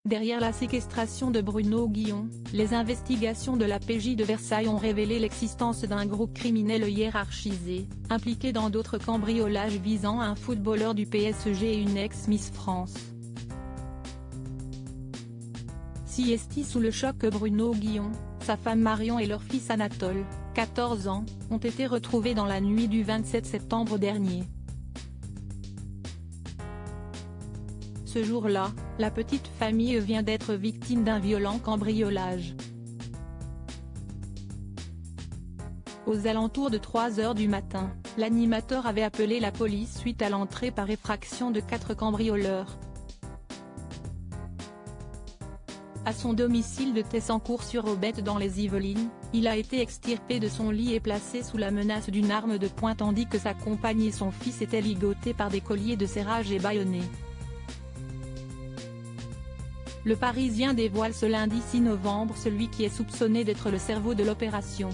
Derrière la séquestration de Bruno Guillon, les investigations de la PJ de Versailles ont révélé l'existence d'un groupe criminel hiérarchisé, impliqué dans d'autres cambriolages visant un footballeur du PSG et une ex-Miss France. Si est sous le choc que Bruno Guillon, sa femme Marion et leur fils Anatole, 14 ans, ont été retrouvés dans la nuit du 27 septembre dernier. Ce jour-là, la petite famille vient d'être victime d'un violent cambriolage. Aux alentours de 3 h du matin, l'animateur avait appelé la police suite à l'entrée par effraction de 4 cambrioleurs à son domicile de Tessancourt-sur-Aubette dans les Yvelines. Il a été extirpé de son lit et placé sous la menace d'une arme de poing tandis que sa compagne et son fils étaient ligotés par des colliers de serrage et bâillonnés. Le Parisien dévoile ce lundi 6 novembre celui qui est soupçonné d'être le cerveau de l'opération.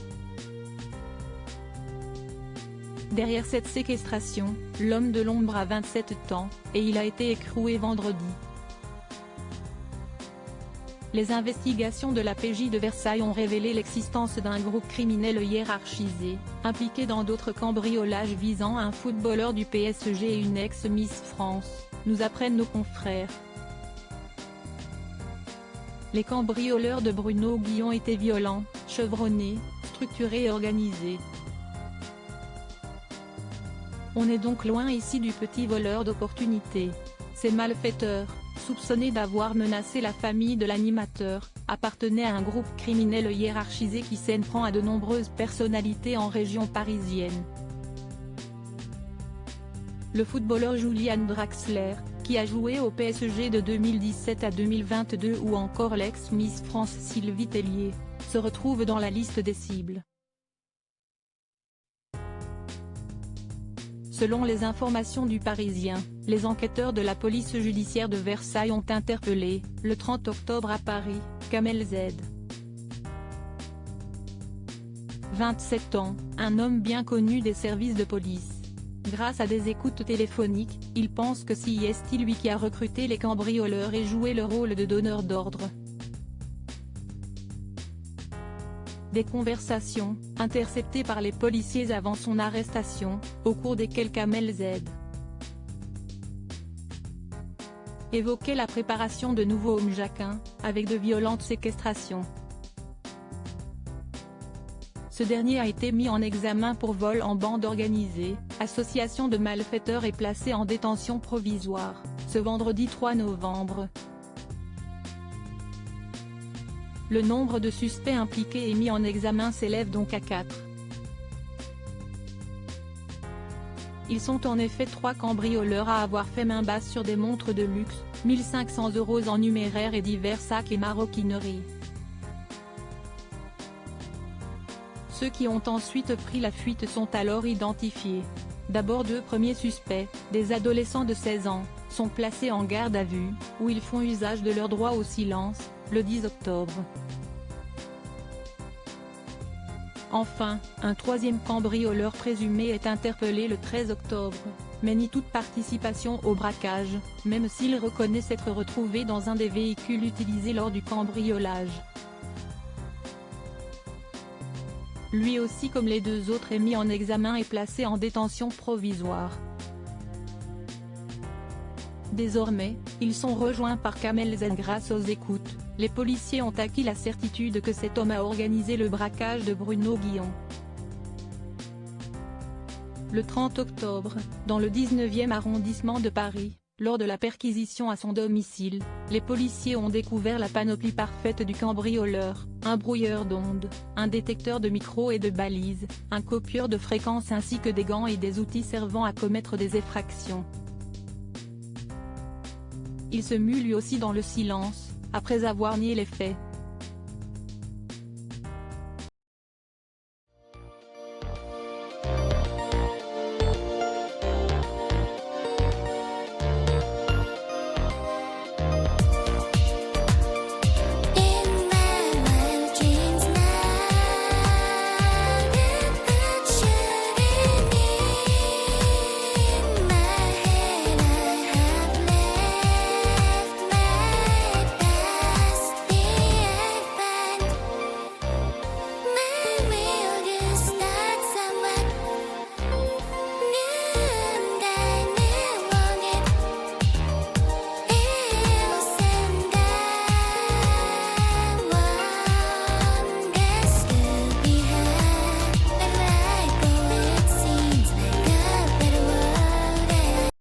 Derrière cette séquestration, l'homme de l'ombre a 27 ans, et il a été écroué vendredi. Les investigations de la PJ de Versailles ont révélé l'existence d'un groupe criminel hiérarchisé, impliqué dans d'autres cambriolages visant un footballeur du PSG et une ex-Miss France, nous apprennent nos confrères. Les cambrioleurs de Bruno Guillon étaient violents, chevronnés, structurés et organisés. On est donc loin ici du petit voleur d'opportunités. Ces malfaiteurs, soupçonnés d'avoir menacé la famille de l'animateur, appartenaient à un groupe criminel hiérarchisé qui s'en prend à de nombreuses personnalités en région parisienne. Le footballeur Julian Draxler, qui a joué au PSG de 2017 à 2022 ou encore l'ex-Miss France Sylvie Tellier, se retrouve dans la liste des cibles. Selon les informations du Parisien, les enquêteurs de la police judiciaire de Versailles ont interpellé, le 30 octobre à Paris, Kamel Z. 27 ans, un homme bien connu des services de police. Grâce à des écoutes téléphoniques, il pense que c'est lui qui a recruté les cambrioleurs et joué le rôle de donneur d'ordre. Des conversations, interceptées par les policiers avant son arrestation, au cours desquelles Kamel Z. évoquait la préparation de nouveaux hommes jacquins, avec de violentes séquestrations. Ce dernier a été mis en examen pour vol en bande organisée, association de malfaiteurs et placé en détention provisoire, ce vendredi 3 novembre. Le nombre de suspects impliqués et mis en examen s'élève donc à 4. Ils sont en effet 3 cambrioleurs à avoir fait main basse sur des montres de luxe, 1500 € en numéraire et divers sacs et maroquineries. Ceux qui ont ensuite pris la fuite sont alors identifiés. D'abord 2 premiers suspects, des adolescents de 16 ans, sont placés en garde à vue, où ils font usage de leur droit au silence, le 10 octobre. Enfin, un 3e cambrioleur présumé est interpellé le 13 octobre, mais nie toute participation au braquage, même s'il reconnaît s'être retrouvé dans un des véhicules utilisés lors du cambriolage. Lui aussi comme les 2 autres est mis en examen et placé en détention provisoire. Désormais, ils sont rejoints par Kamel Z. Grâce aux écoutes, les policiers ont acquis la certitude que cet homme a organisé le braquage de Bruno Guillon. Le 30 octobre, dans le 19e arrondissement de Paris, lors de la perquisition à son domicile, les policiers ont découvert la panoplie parfaite du cambrioleur, un brouilleur d'ondes, un détecteur de micros et de balises, un copieur de fréquences ainsi que des gants et des outils servant à commettre des effractions. Il se mue lui aussi dans le silence, après avoir nié les faits.